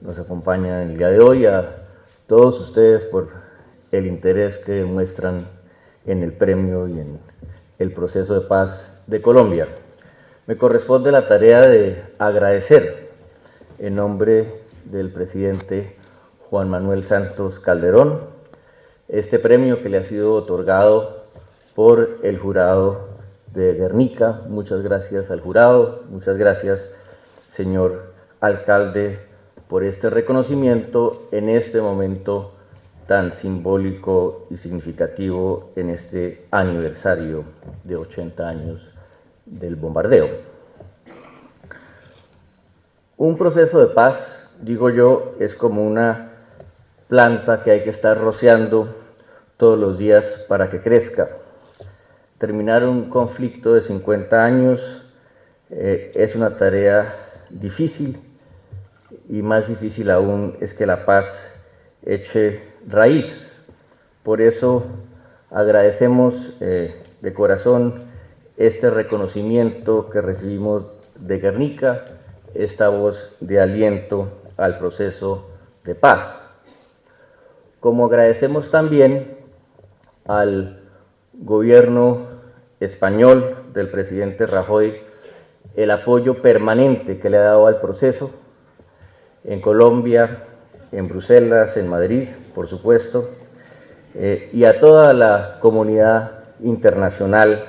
nos acompaña en el día de hoy, a todos ustedes por el interés que demuestran en el premio y en el proceso de paz de Colombia. Me corresponde la tarea de agradecer en nombre del presidente Juan Manuel Santos Calderón este premio que le ha sido otorgado por el jurado de Guernica. Muchas gracias al jurado, muchas gracias, señor alcalde, por este reconocimiento en este momento tan simbólico y significativo en este aniversario de 80 años del bombardeo. Un proceso de paz, digo yo, es como una planta que hay que estar rociando todos los días para que crezca. Terminar un conflicto de 50 años es una tarea difícil, y más difícil aún es que la paz eche raíz. Por eso agradecemos de corazón este reconocimiento que recibimos de Guernica, esta voz de aliento al proceso de paz. Como agradecemos también al gobierno español del presidente Rajoy el apoyo permanente que le ha dado al proceso, en Colombia, en Bruselas, en Madrid, por supuesto, y a toda la comunidad internacional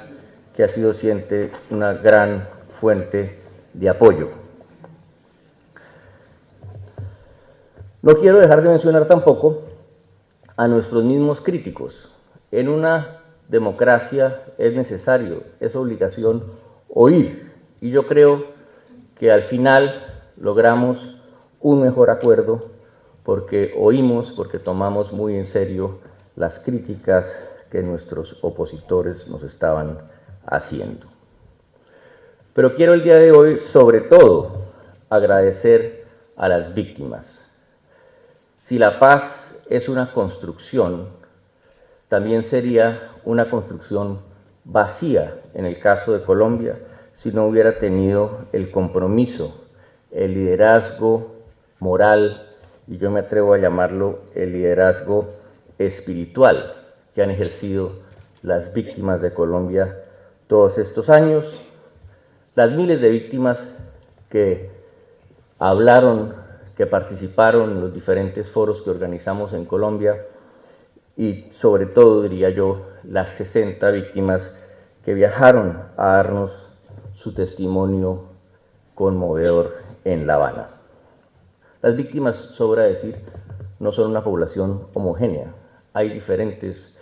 que ha sido siempre una gran fuente de apoyo. No quiero dejar de mencionar tampoco a nuestros mismos críticos. En una democracia es necesario, es obligación oír, y yo creo que al final logramos un mejor acuerdo porque oímos, porque tomamos muy en serio las críticas que nuestros opositores nos estaban haciendo. Pero quiero el día de hoy, sobre todo, agradecer a las víctimas. Si la paz es una construcción, también sería una construcción vacía en el caso de Colombia si no hubiera tenido el compromiso, el liderazgo moral, y yo me atrevo a llamarlo el liderazgo espiritual que han ejercido las víctimas de Colombia todos estos años, las miles de víctimas que hablaron, que participaron en los diferentes foros que organizamos en Colombia, y sobre todo, diría yo, las 60 víctimas que viajaron a darnos su testimonio conmovedor en La Habana. Las víctimas, sobra decir, no son una población homogénea. Hay diferentes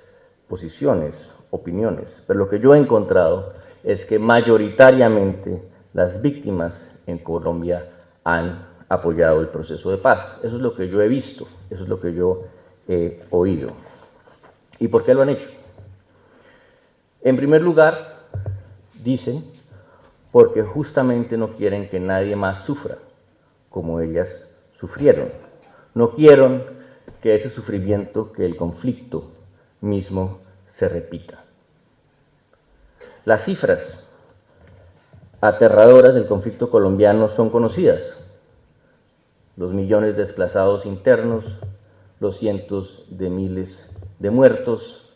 posiciones, opiniones, pero lo que yo he encontrado es que mayoritariamente las víctimas en Colombia han apoyado el proceso de paz. Eso es lo que yo he visto, eso es lo que yo he oído. ¿Y por qué lo han hecho? En primer lugar, dicen, porque justamente no quieren que nadie más sufra como ellas sufrieron. No quieren que ese sufrimiento, que el conflicto mismo se repita. Las cifras aterradoras del conflicto colombiano son conocidas. Los millones de desplazados internos, los cientos de miles de muertos,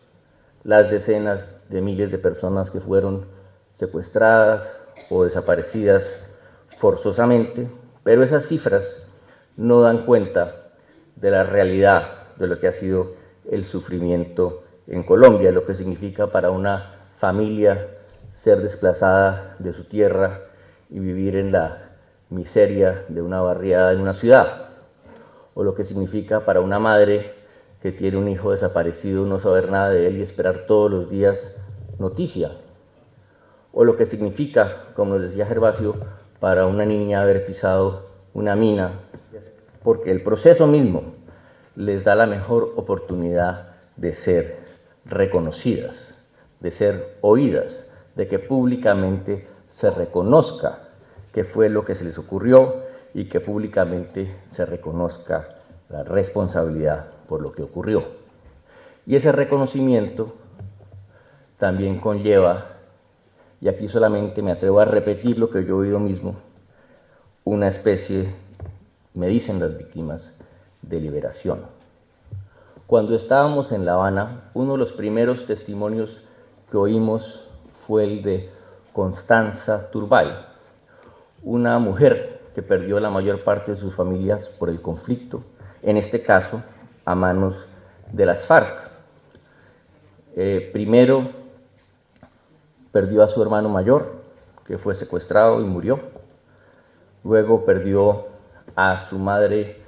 las decenas de miles de personas que fueron secuestradas o desaparecidas forzosamente, pero esas cifras no dan cuenta de la realidad de lo que ha sido el sufrimiento en Colombia, lo que significa para una familia ser desplazada de su tierra y vivir en la miseria de una barriada en una ciudad, o lo que significa para una madre que tiene un hijo desaparecido, no saber nada de él y esperar todos los días noticia, o lo que significa, como nos decía Gervasio, para una niña haber pisado una mina, porque el proceso mismo les da la mejor oportunidad de ser reconocidas, de ser oídas, de que públicamente se reconozca qué fue lo que se les ocurrió y que públicamente se reconozca la responsabilidad por lo que ocurrió. Y ese reconocimiento también conlleva, y aquí solamente me atrevo a repetir lo que yo he oído mismo, una especie me dicen las víctimas, de liberación. Cuando estábamos en La Habana, uno de los primeros testimonios que oímos fue el de Constanza Turbay, una mujer que perdió la mayor parte de sus familias por el conflicto, en este caso a manos de las FARC. Primero perdió a su hermano mayor, que fue secuestrado y murió. Luego perdió a su madre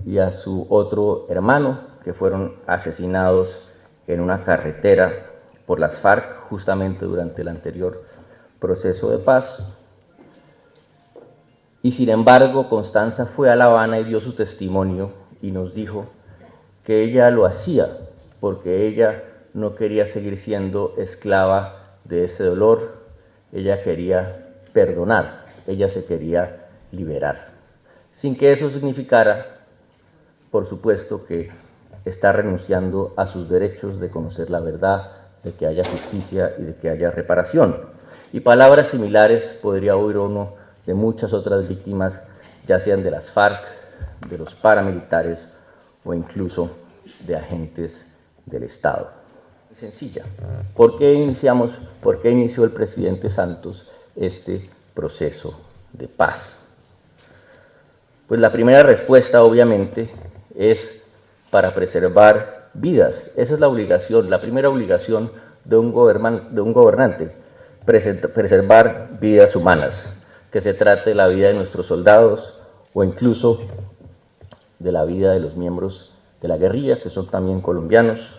y a su otro hermano, que fueron asesinados en una carretera por las FARC, justamente durante el anterior proceso de paz. Y sin embargo, Constanza fue a La Habana y dio su testimonio y nos dijo que ella lo hacía porque ella no quería seguir siendo esclava de ese dolor, ella quería perdonar, ella se quería liberar, sin que eso significara, por supuesto, que está renunciando a sus derechos de conocer la verdad, de que haya justicia y de que haya reparación. Y palabras similares podría oír uno de muchas otras víctimas, ya sean de las FARC, de los paramilitares o incluso de agentes del Estado. Muy sencilla. ¿Por qué inició el presidente Santos este proceso de paz? Pues la primera respuesta, obviamente, es para preservar vidas. Esa es la obligación, la primera obligación de un gobernante, preservar vidas humanas, que se trate de la vida de nuestros soldados o incluso de la vida de los miembros de la guerrilla, que son también colombianos,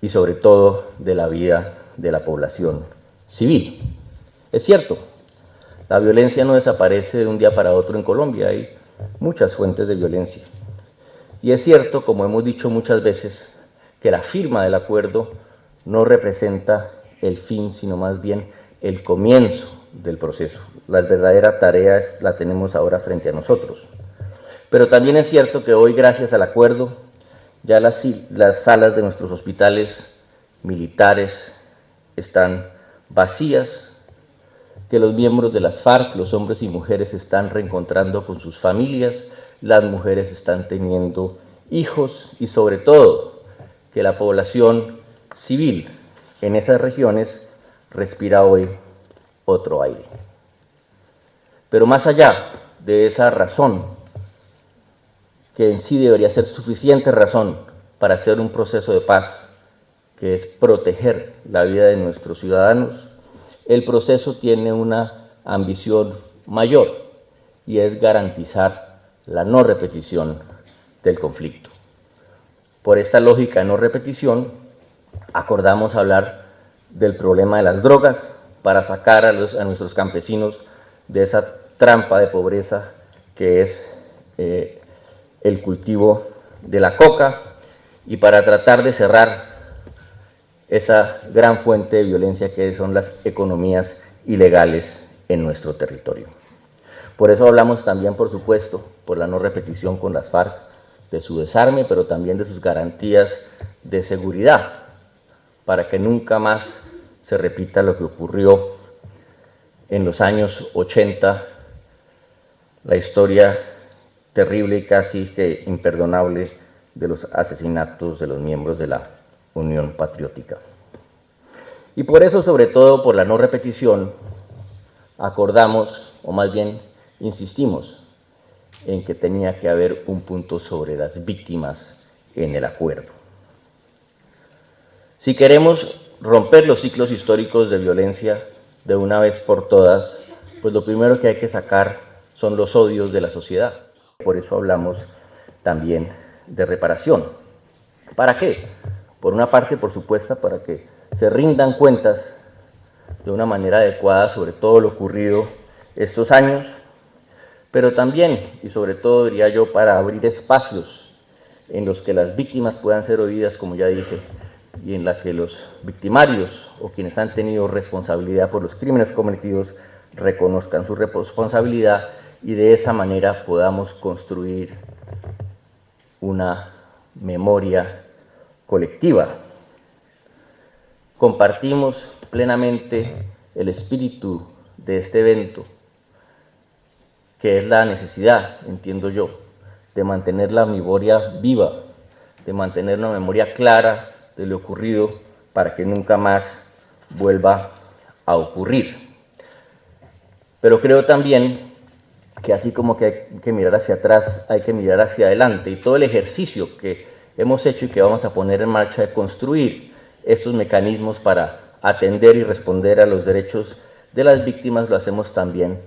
y sobre todo de la vida de la población civil. Es cierto, la violencia no desaparece de un día para otro en Colombia, hay muchas fuentes de violencia. Y es cierto, como hemos dicho muchas veces, que la firma del acuerdo no representa el fin, sino más bien el comienzo del proceso. La verdadera tarea la tenemos ahora frente a nosotros. Pero también es cierto que hoy, gracias al acuerdo, ya las salas de nuestros hospitales militares están vacías, que los miembros de las FARC, los hombres y mujeres, se están reencontrando con sus familias, las mujeres están teniendo hijos y sobre todo que la población civil en esas regiones respira hoy otro aire. Pero más allá de esa razón, que en sí debería ser suficiente razón para hacer un proceso de paz, que es proteger la vida de nuestros ciudadanos, el proceso tiene una ambición mayor y es garantizar la no repetición del conflicto. Por esta lógica de no repetición, acordamos hablar del problema de las drogas para sacar a nuestros campesinos de esa trampa de pobreza que es el cultivo de la coca y para tratar de cerrar esa gran fuente de violencia que son las economías ilegales en nuestro territorio. Por eso hablamos también, por supuesto, por la no repetición con las FARC, de su desarme, pero también de sus garantías de seguridad, para que nunca más se repita lo que ocurrió en los años 80, la historia terrible y casi que imperdonable de los asesinatos de los miembros de la Unión Patriótica. Y por eso, sobre todo por la no repetición, acordamos, o más bien insistimos, en que tenía que haber un punto sobre las víctimas en el acuerdo. Si queremos romper los ciclos históricos de violencia de una vez por todas, pues lo primero que hay que sacar son los odios de la sociedad. Por eso hablamos también de reparación. ¿Para qué? Por una parte, por supuesto, para que se rindan cuentas de una manera adecuada sobre todo lo ocurrido estos años, pero también, y sobre todo diría yo, para abrir espacios en los que las víctimas puedan ser oídas, como ya dije, y en las que los victimarios o quienes han tenido responsabilidad por los crímenes cometidos reconozcan su responsabilidad y de esa manera podamos construir una memoria colectiva. Compartimos plenamente el espíritu de este evento, que es la necesidad, entiendo yo, de mantener la memoria viva, de mantener una memoria clara de lo ocurrido para que nunca más vuelva a ocurrir. Pero creo también que así como que hay que mirar hacia atrás, hay que mirar hacia adelante, y todo el ejercicio que hemos hecho y que vamos a poner en marcha de construir estos mecanismos para atender y responder a los derechos de las víctimas, lo hacemos también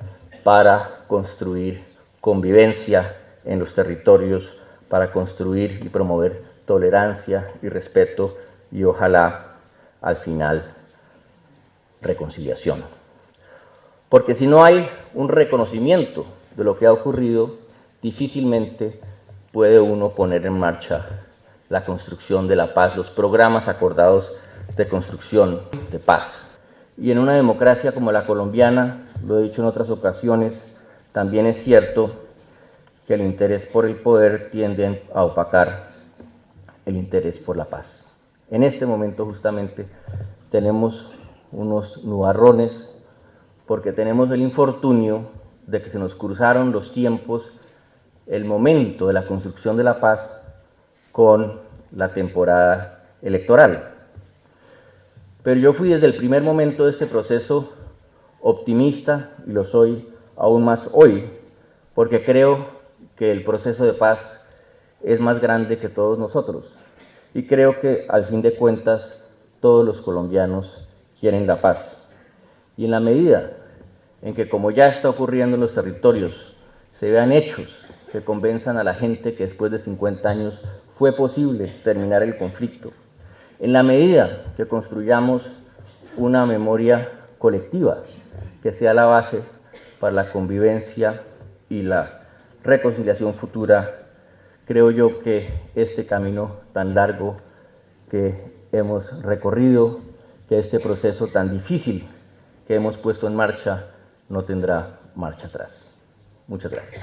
para construir convivencia en los territorios, para construir y promover tolerancia y respeto y ojalá al final reconciliación. Porque si no hay un reconocimiento de lo que ha ocurrido, difícilmente puede uno poner en marcha la construcción de la paz, los programas acordados de construcción de paz. Y en una democracia como la colombiana, lo he dicho en otras ocasiones, también es cierto que el interés por el poder tiende a opacar el interés por la paz. En este momento justamente tenemos unos nubarrones porque tenemos el infortunio de que se nos cruzaron los tiempos, el momento de la construcción de la paz con la temporada electoral. Pero yo fui desde el primer momento de este proceso optimista y lo soy aún más hoy, porque creo que el proceso de paz es más grande que todos nosotros y creo que al fin de cuentas todos los colombianos quieren la paz. Y en la medida en que, como ya está ocurriendo en los territorios, se vean hechos que convenzan a la gente que después de 50 años fue posible terminar el conflicto, en la medida que construyamos una memoria colectiva que sea la base para la convivencia y la reconciliación futura, creo yo que este camino tan largo que hemos recorrido, que este proceso tan difícil que hemos puesto en marcha, no tendrá marcha atrás. Muchas gracias.